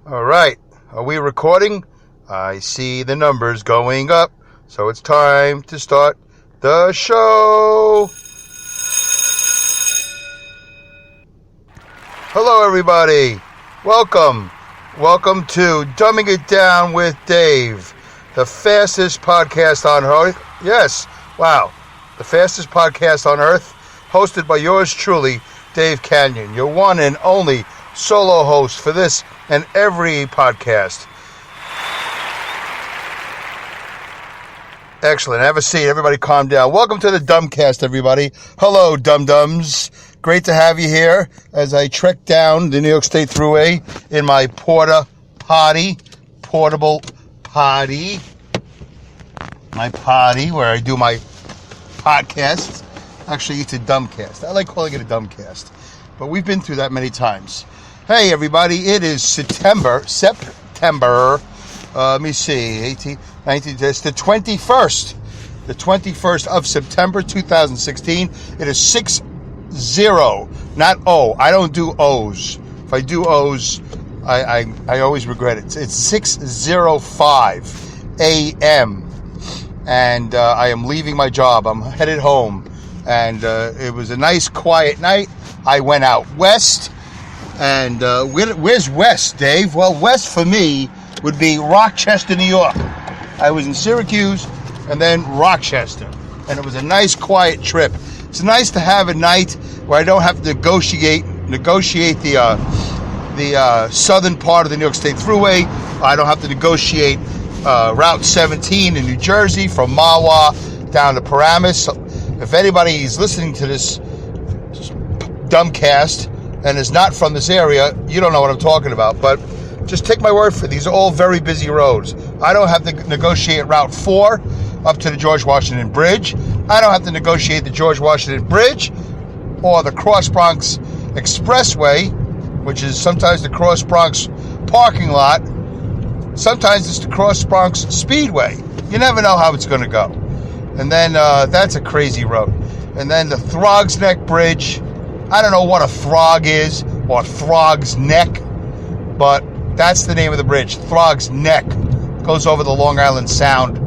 All right, are we recording? I see the numbers going up, so it's time to start the show. Hello, everybody. Welcome to Dumbing It Down with Dave, the fastest podcast on earth. Yes, wow, the fastest podcast on earth, hosted by yours truly, Dave Canyon, your one and only solo host for this and every podcast. Excellent. Have a seat. Everybody calm down. Welcome to the Dumbcast, everybody. Hello, Dum-Dums. Great to have you here as I trek down the New York State Thruway in my portable potty, my potty, where I do my podcast. Actually, it's a Dumbcast. I like calling it a Dumbcast, but we've been through that many times. Hey, everybody, it is September, let me see, 18, 19, it's the 21st of September, 2016. It is 6-0, not O. I don't do O's. If I do O's, I always regret it. It's 6:05 a.m., and I am leaving my job. I'm headed home, and it was a nice, quiet night. I went out west. And where's west, Dave? Well, west for me would be Rochester, New York. I was in Syracuse and then Rochester, and it was a nice, quiet trip. It's nice to have a night where I don't have to negotiate the southern part of the New York State Thruway. I don't have to negotiate Route 17 in New Jersey from Mahwah down to Paramus. If anybody is listening to this Dumbcast and is not from this area, you don't know what I'm talking about. But just take my word for it. These are all very busy roads. I don't have to negotiate Route 4 up to the George Washington Bridge. I don't have to negotiate the George Washington Bridge or the Cross Bronx Expressway, which is sometimes the Cross Bronx parking lot. Sometimes it's the Cross Bronx Speedway. You never know how it's going to go. And then that's a crazy road. And then the Throgs Neck Bridge. I don't know what a throg is, or Throg's Neck, but that's the name of the bridge. Throg's Neck. Goes over the Long Island Sound.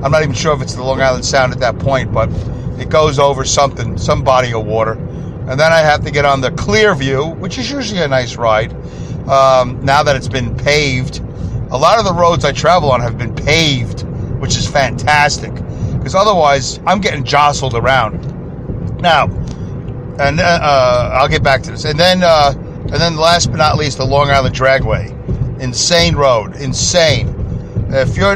I'm not even sure if it's the Long Island Sound at that point, but it goes over something, some body of water. And then I have to get on the Clearview, which is usually a nice ride, now that it's been paved. A lot of the roads I travel on have been paved, which is fantastic, because otherwise I'm getting jostled around. Now, and I'll get back to this. And then last but not least, the Long Island Dragway. Insane road. Insane. If you are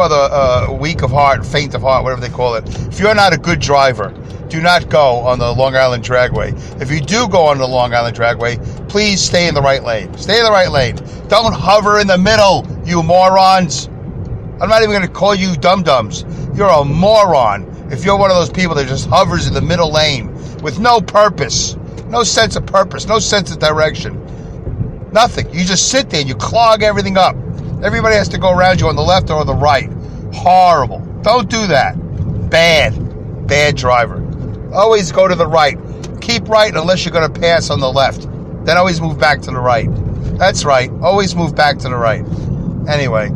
the weak of heart, faint of heart, whatever they call it, if you're not a good driver, do not go on the Long Island Dragway. If you do go on the Long Island Dragway, please stay in the right lane. Stay in the right lane. Don't hover in the middle, you morons. I'm not even going to call you dum-dums. You're a moron if you're one of those people that just hovers in the middle lane with no purpose, no sense of purpose, no sense of direction, nothing. You just sit there and you clog everything up. Everybody has to go around you on the left or the right. Horrible. Don't do that. Bad driver. Always go to the right. Keep right unless you're going to pass on the left. Then always move back to the right. That's right. Always move back to the right. Anyway,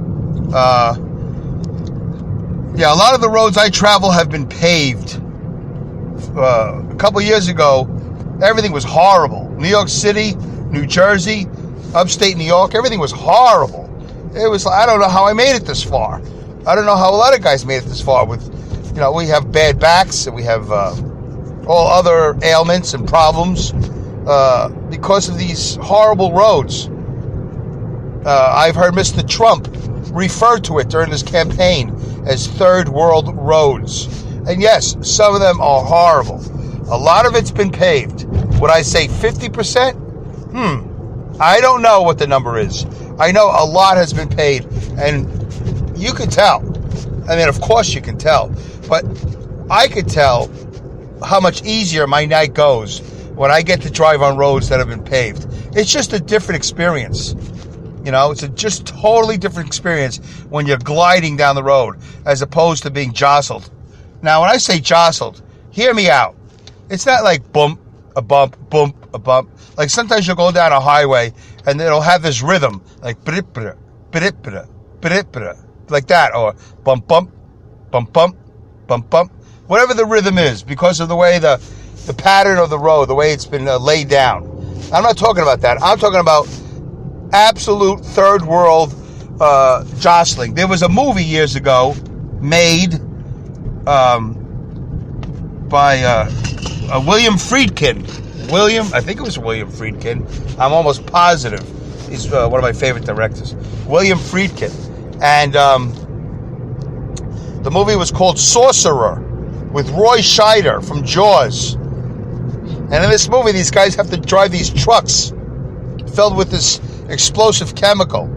yeah, a lot of the roads I travel have been paved. A couple years ago, everything was horrible. New York City, New Jersey, upstate New York, everything was horrible. It was, I don't know how I made it this far. I don't know how a lot of guys made it this far. With, we have bad backs and we have all other ailments and problems because of these horrible roads. I've heard Mr. Trump refer to it during his campaign as third world roads. And yes, some of them are horrible. A lot of it's been paved. Would I say 50%? I don't know what the number is. I know a lot has been paved, and you can tell. I mean, of course you can tell. But I could tell how much easier my night goes when I get to drive on roads that have been paved. It's just a different experience. It's a just totally different experience when you're gliding down the road as opposed to being jostled. Now, when I say jostled, hear me out. It's not like bump, a bump, a bump. Like sometimes you'll go down a highway and it'll have this rhythm, like like that, or bump, bump, bump, bump, bump, bump. Whatever the rhythm is, because of the way the pattern of the road, the way it's been laid down. I'm not talking about that. I'm talking about absolute third world jostling. There was a movie years ago made by William Friedkin. I think it was William Friedkin. I'm almost positive. He's one of my favorite directors. William Friedkin. And the movie was called Sorcerer with Roy Scheider from Jaws. And in this movie, these guys have to drive these trucks filled with this explosive chemical.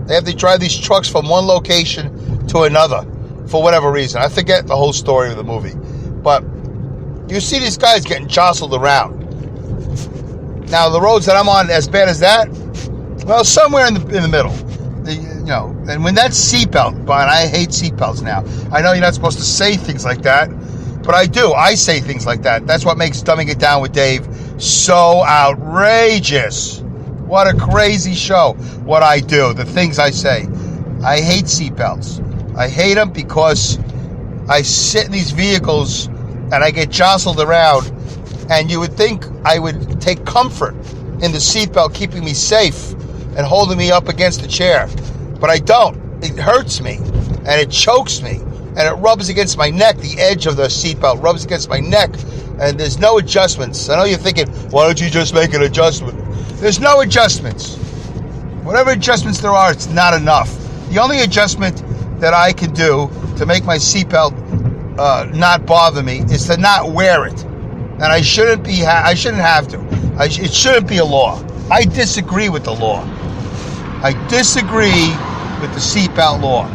They have to drive these trucks from one location to another for whatever reason. I forget the whole story of the movie. But you see these guys getting jostled around. Now, the roads that I'm on, as bad as that, well, somewhere in the middle. And when that seatbelt, Brian, I hate seatbelts now. I know you're not supposed to say things like that, but I do. I say things like that. That's what makes Dumbing It Down with Dave so outrageous. What a crazy show. What I do, the things I say. I hate seatbelts. I hate them because I sit in these vehicles and I get jostled around, and you would think I would take comfort in the seatbelt keeping me safe and holding me up against the chair. But I don't. It hurts me, and it chokes me, and it rubs against my neck. The edge of the seatbelt rubs against my neck, and there's no adjustments. I know you're thinking, why don't you just make an adjustment? There's no adjustments. Whatever adjustments there are, it's not enough. The only adjustment that I can do to make my seatbelt not bother me is to not wear it. And I shouldn't have to. It shouldn't be a law. I disagree with the law. I disagree with the seatbelt law.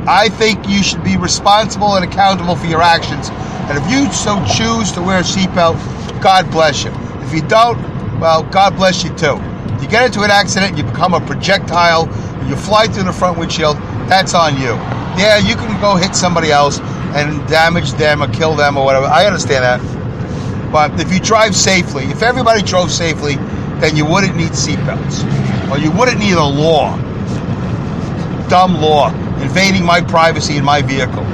I think you should be responsible and accountable for your actions. And if you so choose to wear a seatbelt, God bless you. If you don't, well, God bless you too. If you get into an accident and you become a projectile, and you fly through the front windshield, that's on you. Yeah, you can go hit somebody else and damage them or kill them or whatever. I understand that. But if you drive safely, if everybody drove safely, then you wouldn't need seatbelts. Or you wouldn't need a law. Dumb law invading my privacy in my vehicle.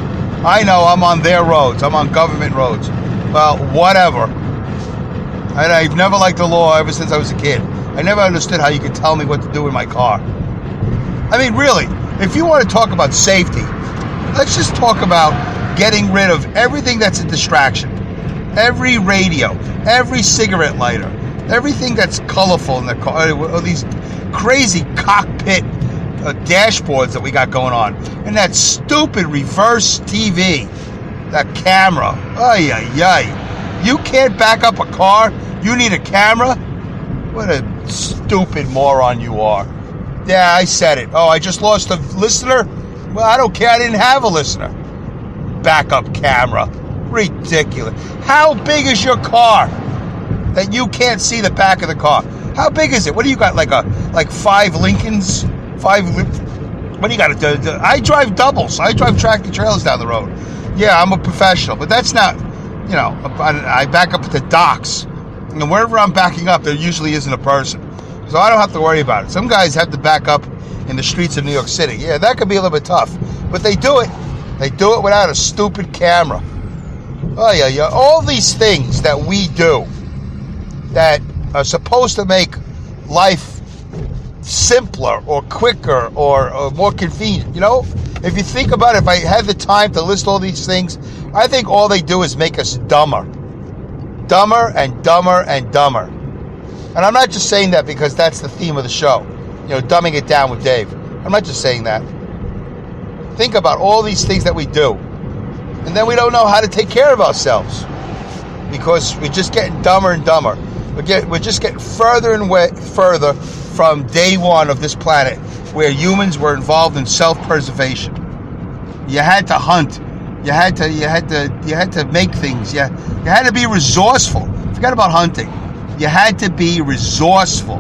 I know I'm on their roads. I'm on government roads. Well, whatever. And I've never liked the law ever since I was a kid. I never understood how you could tell me what to do in my car. I mean, really, if you want to talk about safety, let's just talk about getting rid of everything that's a distraction. Every radio, every cigarette lighter, everything that's colorful in the car, or these crazy cockpit dashboards that we got going on, and that stupid reverse TV, that camera. Ay, ay, ay. You can't back up a car? You need a camera? What a stupid moron you are. Yeah, I said it. Oh, I just lost a listener? Well, I don't care. I didn't have a listener. Backup camera. Ridiculous. How big is your car that you can't see the back of the car? How big is it? What do you got, like 5 Lincolns? What do you got? I drive doubles. I drive tractor trailers down the road. Yeah, I'm a professional, but that's not, I back up at the docks. And wherever I'm backing up, there usually isn't a person. So I don't have to worry about it. Some guys have to back up in the streets of New York City. Yeah, that could be a little bit tough. But they do it. They do it without a stupid camera. Oh, yeah. All these things that we do that are supposed to make life simpler or quicker or more convenient. If you think about it, if I had the time to list all these things, I think all they do is make us dumber. Dumber and dumber and dumber. And I'm not just saying that because that's the theme of the show. Dumbing it down with Dave. I'm not just saying that. Think about all these things that we do. And then we don't know how to take care of ourselves. Because we're just getting dumber and dumber. We're just getting further and further from day one of this planet, where humans were involved in self-preservation. You had to hunt. You had to make things. You had to be resourceful. Forget about hunting. You had to be resourceful.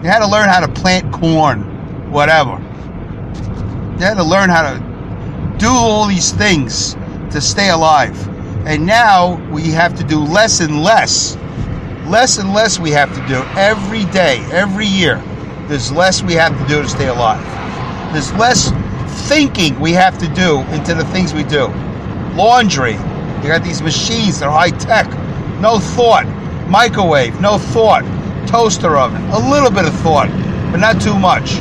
You had to learn how to plant corn, whatever. You had to learn how to do all these things to stay alive. And now we have to do less and less. Less and less we have to do every day, every year. There's less we have to do to stay alive. There's less thinking we have to do into the things we do. Laundry. You got these machines, they're high tech. No thought. Microwave, no thought. Toaster oven, a little bit of thought, but not too much.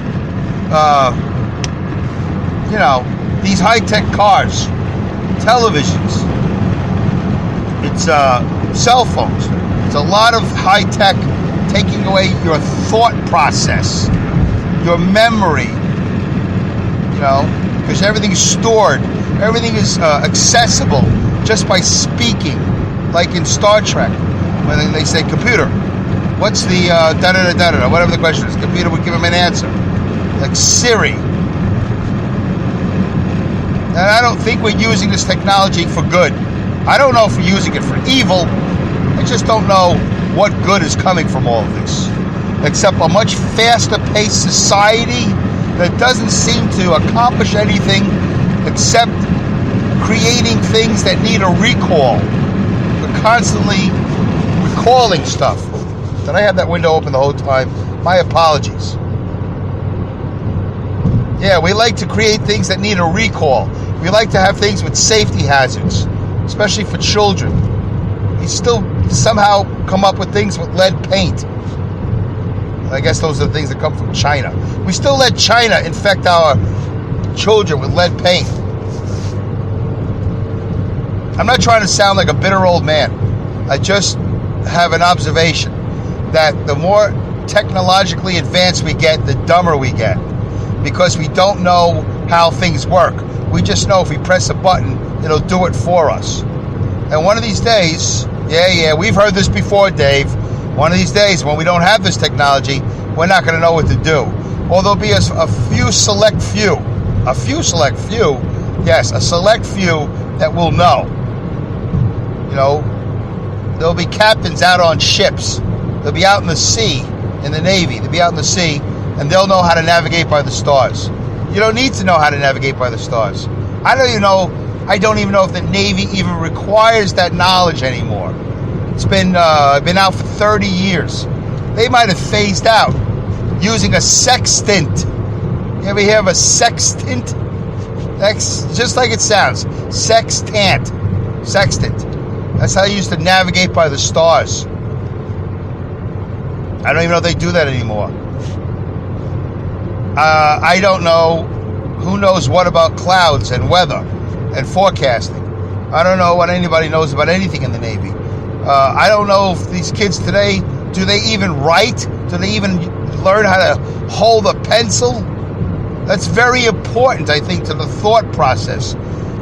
These high tech cars, televisions. It's cell phones. It's a lot of high tech taking away your thought process, your memory, because everything's stored. Everything is accessible just by speaking, like in Star Trek, when they say, computer, what's the da-da-da-da-da, whatever the question is, computer would give them an answer, like Siri. And I don't think we're using this technology for good. I don't know if we're using it for evil. I just don't know what good is coming from all of this, except a much faster paced society that doesn't seem to accomplish anything except creating things that need a recall. We're constantly recalling stuff. Did I have that window open the whole time? My apologies. Yeah, we like to create things that need a recall. We like to have things with safety hazards, especially for children. We still somehow come up with things with lead paint. I guess those are the things that come from China. We still let China infect our children with lead paint. I'm not trying to sound like a bitter old man. I just have an observation that the more technologically advanced we get, the dumber we get. Because we don't know how things work. We just know if we press a button, it'll do it for us. And one of these days, we've heard this before, Dave. One of these days, when we don't have this technology, we're not going to know what to do. Or there'll be a select few that will know. There'll be captains out on ships. They'll be out in the sea, in the Navy. They'll be out in the sea, and they'll know how to navigate by the stars. You don't need to know how to navigate by the stars. I don't even know if the Navy even requires that knowledge anymore. It's been out for 30 years. They might have phased out using a sextant. You ever hear of a sextant? That's just like it sounds. Sextant. That's how you used to navigate by the stars. I don't even know if they do that anymore. I don't know. Who knows what about clouds and weather and forecasting? I don't know what anybody knows about anything in the Navy. I don't know if these kids today, do they even write? Do they even learn how to hold a pencil? That's very important, I think, to the thought process.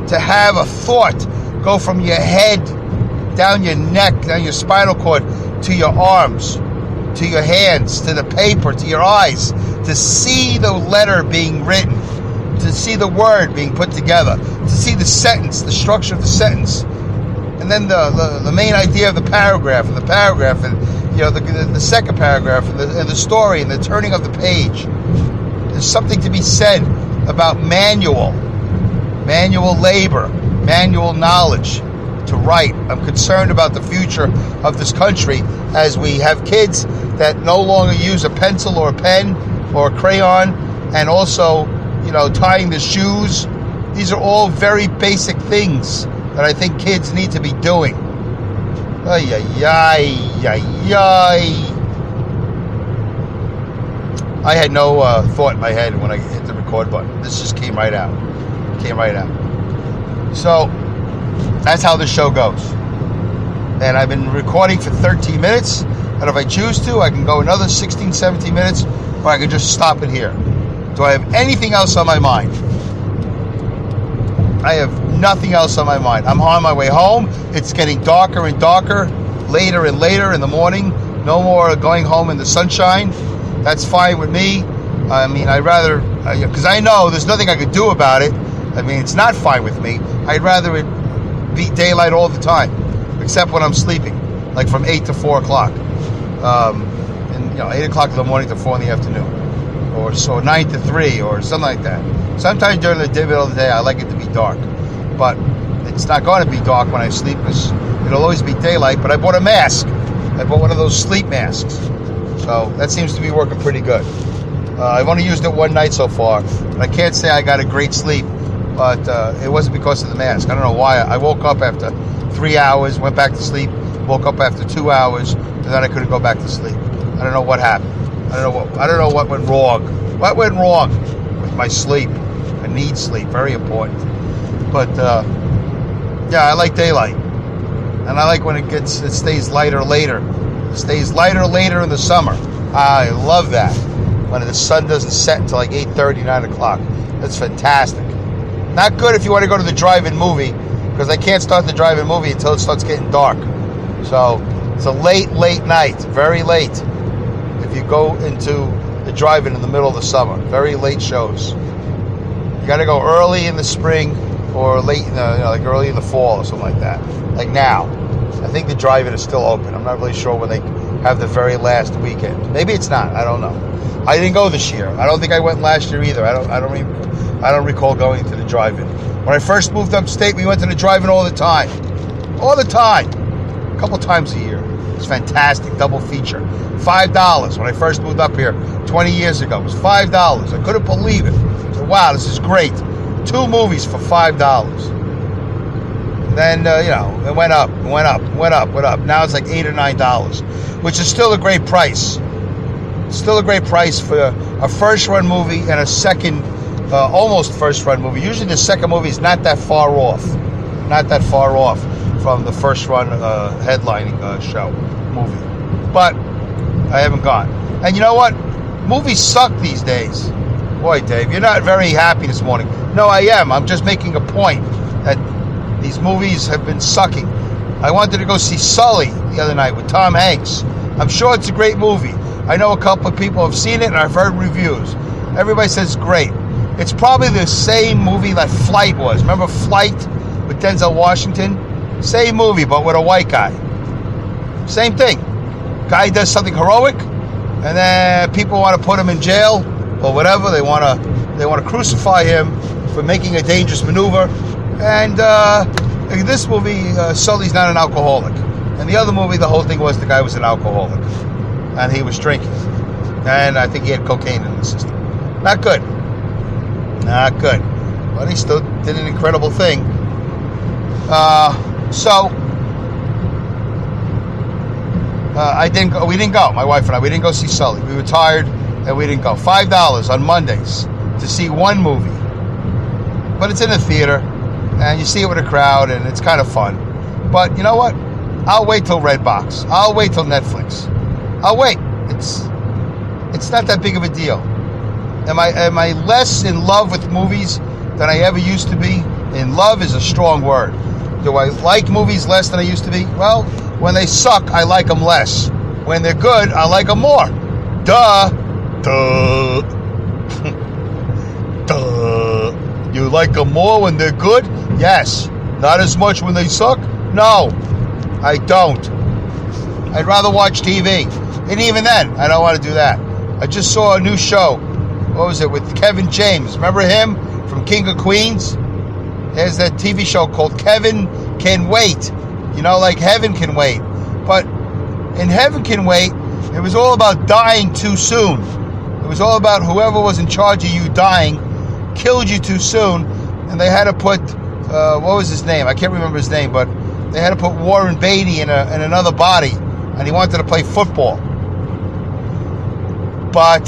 To have a thought go from your head, down your neck, down your spinal cord, to your arms, to your hands, to the paper, to your eyes, to see the letter being written, to see the word being put together, to see the sentence, the structure of the sentence, and then the main idea of the paragraph, and the second paragraph, and the story, and the turning of the page. There's something to be said about manual labor, manual knowledge to write. I'm concerned about the future of this country as we have kids that no longer use a pencil or a pen or a crayon, and also, tying the shoes. These are all very basic things that I think kids need to be doing. Ay, ay, ay, ay, ay. I had no thought in my head when I hit the record button. This just came right out. So, that's how the show goes. And I've been recording for 13 minutes, and if I choose to, I can go another 16, 17 minutes, or I can just stop it here. Do I have anything else on my mind? I have nothing else on my mind. I'm on my way home. It's getting darker and darker, later and later in the morning. No more going home in the sunshine. That's fine with me. I mean, I'd rather, because I know there's nothing I could do about it. I mean, it's not fine with me. I'd rather it be daylight all the time, except when I'm sleeping, like from 8 to 4 o'clock. And 8 o'clock in the morning to 4 in the afternoon. Or so 9 to 3 or something like that. Sometimes during the middle of the day, I like it to be dark. But it's not going to be dark when I sleep because it'll always be daylight. But I bought a mask. I bought one of those sleep masks. So that seems to be working pretty good. I've only used it one night so far. And I can't say I got a great sleep, but it wasn't because of the mask. I don't know why. I woke up after 3 hours, went back to sleep, woke up after 2 hours, and then I couldn't go back to sleep. I don't know what happened. I don't know what went wrong. What went wrong with my sleep? I need sleep, very important. But yeah, I like daylight, and I like when it stays lighter later. It stays lighter later in the summer. I love that when the sun doesn't set until like 8:30, 9 o'clock. That's fantastic. Not good if you want to go to the drive-in movie, because I can't start the drive-in movie until it starts getting dark. So it's a late night, very late. If you go into the drive-in in the middle of the summer, very late shows. You got to go early in the spring or late, like early in the fall or something like that. Like now, I think the drive-in is still open. I'm not really sure when they have the very last weekend. Maybe it's not. I don't know. I didn't go this year. I don't think I went last year either. I don't recall going to the drive-in. When I first moved upstate, we went to the drive-in all the time. All the time. A couple times a year. It's fantastic. Double feature. $5 when I first moved up here 20 years ago. It was $5. I couldn't believe it. I said, wow, this is great. 2 movies for $5. And then, it went up. Now it's like $8 or $9, which is still a great price. Still a great price for a first-run movie and a second, almost first-run movie. Usually the second movie is not that far off. Not that far off from the first-run headlining show movie. But I haven't gone. And you know what? Movies suck these days. Boy, Dave, you're not very happy this morning. No, I am. I'm just making a point that these movies have been sucking. I wanted to go see Sully the other night with Tom Hanks. I'm sure it's a great movie. I know a couple of people have seen it, and I've heard reviews. Everybody says it's great. It's probably the same movie that Flight was. Remember Flight with Denzel Washington? Same movie, but with a white guy. Same thing. Guy does something heroic, and then people want to put him in jail or whatever. They want to crucify him for making a dangerous maneuver. And in this movie, Sully's not an alcoholic. And the other movie, the whole thing was the guy was an alcoholic. And he was drinking. And I think he had cocaine in the system. Not good. Not good. But he still did an incredible thing. We didn't go. My wife and I, we didn't go see Sully. We were tired and we didn't go. $5 on Mondays to see one movie. But it's in a theater. And you see it with a crowd and it's kind of fun. But you know what? I'll wait till Redbox. I'll wait till Netflix. I'll wait. It's not that big of a deal. Am I less in love with movies than I ever used to be? In love is a strong word. Do I like movies less than I used to be? Well, when they suck, I like them less. When they're good, I like them more. Duh. Duh. You like them more when they're good? Yes. Not as much when they suck? No. I don't. I'd rather watch TV. And even then, I don't want to do that. I just saw a new show. What was it? With Kevin James. Remember him from King of Queens? There's that TV show called Kevin Can Wait. You know, like Heaven Can Wait. But in Heaven Can Wait, it was all about dying too soon. It was all about whoever was in charge of you dying killed you too soon. And they had to put, what was his name? I can't remember his name, but they had to put Warren Beatty in another body. And he wanted to play football. But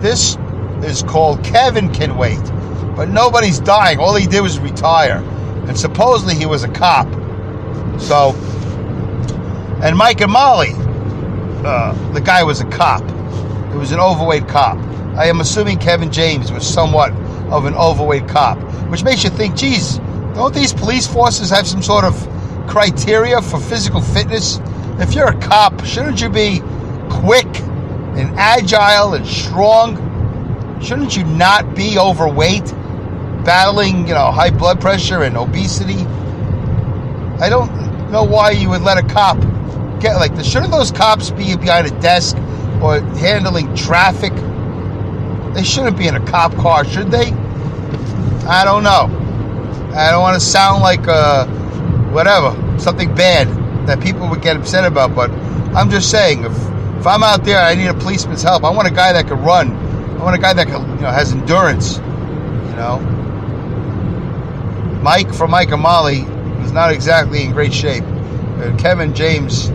this is called Kevin Can Wait. But nobody's dying. All he did was retire. And supposedly he was a cop. So, and Mike and Molly, the guy was a cop. He was an overweight cop. I am assuming Kevin James was somewhat of an overweight cop. Which makes you think, geez, don't these police forces have some sort of criteria for physical fitness? If you're a cop, shouldn't you be quick and agile and strong? Shouldn't you not be overweight, battling, high blood pressure and obesity? I don't know why you would let a cop get like this. Shouldn't those cops be behind a desk or handling traffic? They shouldn't be in a cop car, should they? I don't know. I don't want to sound like whatever, something bad that people would get upset about, but I'm just saying, if I'm out there, I need a policeman's help. I want a guy that can run. I want a guy that can, has endurance. Mike from Mike and Molly is not exactly in great shape. Kevin James,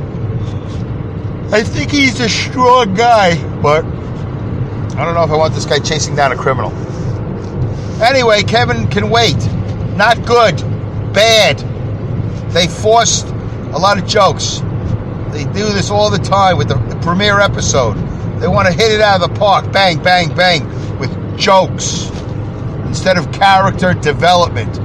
I think he's a strong guy, but I don't know if I want this guy chasing down a criminal. Anyway, Kevin can wait. Not good. Bad. They forced a lot of jokes. They do this all the time with the premiere episode. They want to hit it out of the park. Bang, bang, bang. With jokes. Instead of character development.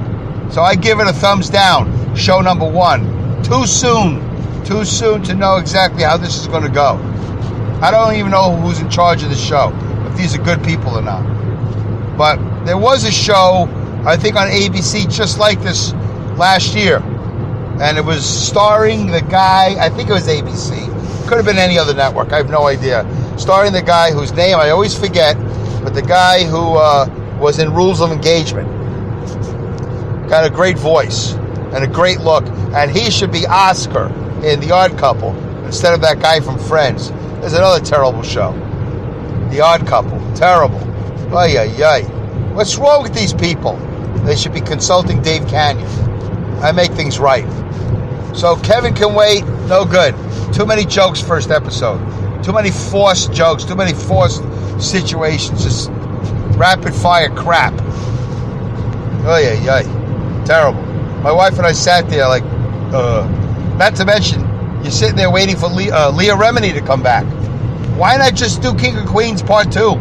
So I give it a thumbs down. Show number 1. Too soon. Too soon to know exactly how this is going to go. I don't even know who's in charge of the show. If these are good people or not. But there was a show, I think on ABC, just like this last year. And it was starring the guy, I think it was ABC. Could have been any other network, I have no idea. Starring the guy whose name I always forget, but the guy who was in Rules of Engagement. Got a great voice and a great look. And he should be Oscar in The Odd Couple instead of that guy from Friends. There's another terrible show. The Odd Couple. Terrible. Ay, ay, ay. What's wrong with these people? They should be consulting Dave Canyon. I make things right. So Kevin can wait. No good. Too many jokes first episode. Too many forced jokes. Too many forced situations. Just rapid fire crap. Ay, ay, ay. Terrible. My wife and I sat there like, not to mention, you're sitting there waiting for Leah Remini to come back. Why not just do King of Queens Part 2?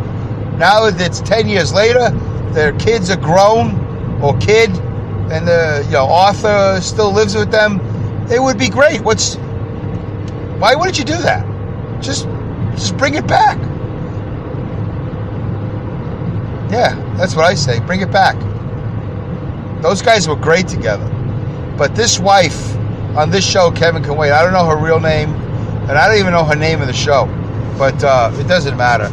Now that it's 10 years later, their kids are grown, or kid, and the Arthur still lives with them. It would be great. Why wouldn't you do that? Just bring it back. Yeah, that's what I say. Bring it back. Those guys were great together. But this wife on this show, Kevin Can Wait, I don't know her real name, and I don't even know her name in the show. But it doesn't matter.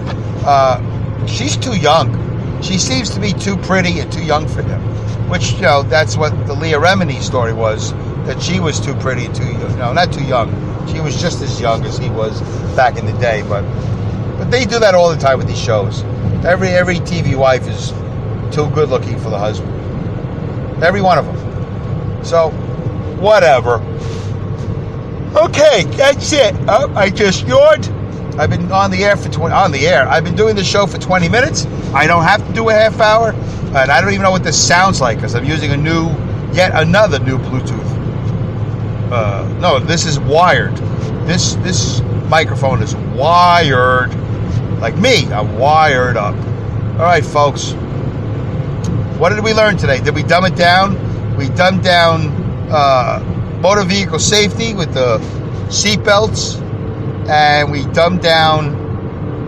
She's too young. She seems to be too pretty and too young for him. Which, that's what the Leah Remini story was. That she was too pretty and too young. No, not too young. She was just as young as he was back in the day. But they do that all the time with these shows. Every TV wife is too good looking for the husband. Every one of them. So, whatever. Okay, that's it. Oh, I just yawned. I've been on the air I've been doing the show for 20 minutes. I don't have to do a half hour. And I don't even know what this sounds like because I'm using yet another new Bluetooth. No, this is wired. This microphone is wired. Like me, I'm wired up. All right, folks. What did we learn today? Did we dumb it down? We dumbed down motor vehicle safety with the seatbelts, and we dumbed down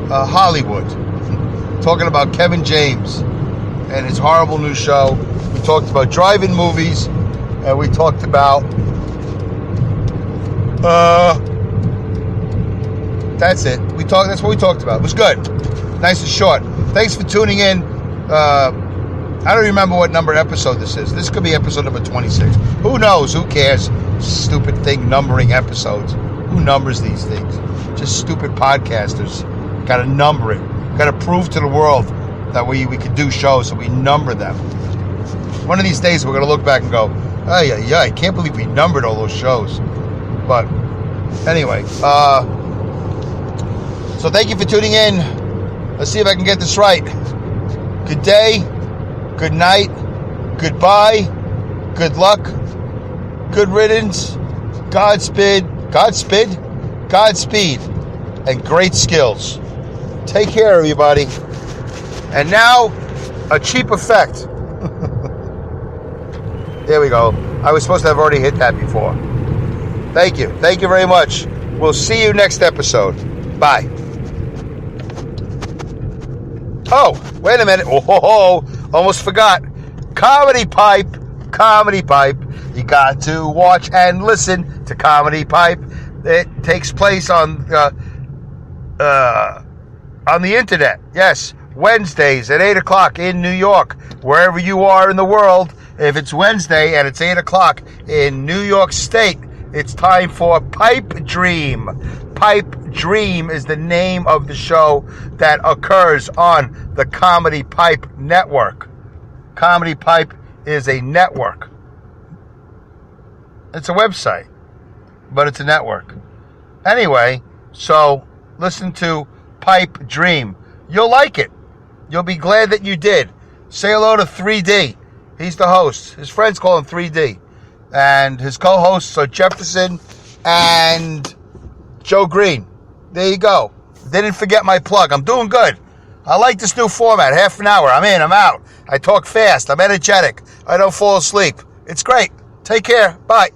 Hollywood. Talking about Kevin James and his horrible new show. We talked about drive-in movies, and we talked about that's it. That's what we talked about. It was good. Nice and short. Thanks for tuning in. I don't remember what number episode this is. This could be episode number 26. Who knows? Who cares? Stupid thing numbering episodes. Who numbers these things? Just stupid podcasters. Got to number it. Got to prove to the world that we can do shows, so we number them. One of these days we're going to look back and go, I can't believe we numbered all those shows. But anyway, so thank you for tuning in. Let's see if I can get this right. Good day, good night, goodbye, good luck, good riddance, Godspeed, and great skills. Take care, everybody. And now, a cheap effect. There we go. I was supposed to have already hit that before. Thank you. Thank you very much. We'll see you next episode. Bye. Oh, wait a minute. Oh, almost forgot. Comedy Pipe. You got to watch and listen to Comedy Pipe. It takes place on the internet. Yes, Wednesdays at 8 o'clock in New York. Wherever you are in the world, If it's Wednesday and it's 8 o'clock in New York State, it's time for Pipe Dream. Pipe Dream is the name of the show that occurs on the Comedy Pipe Network. Comedy Pipe is a network. It's a website, but it's a network. Anyway, so listen to Pipe Dream. You'll like it. You'll be glad that you did. Say hello to 3D. He's the host. His friends call him 3D. And his co-hosts are Jefferson and Joe Green. There you go. Didn't forget my plug. I'm doing good. I like this new format. Half an hour. I'm in. I'm out. I talk fast. I'm energetic. I don't fall asleep. It's great. Take care. Bye.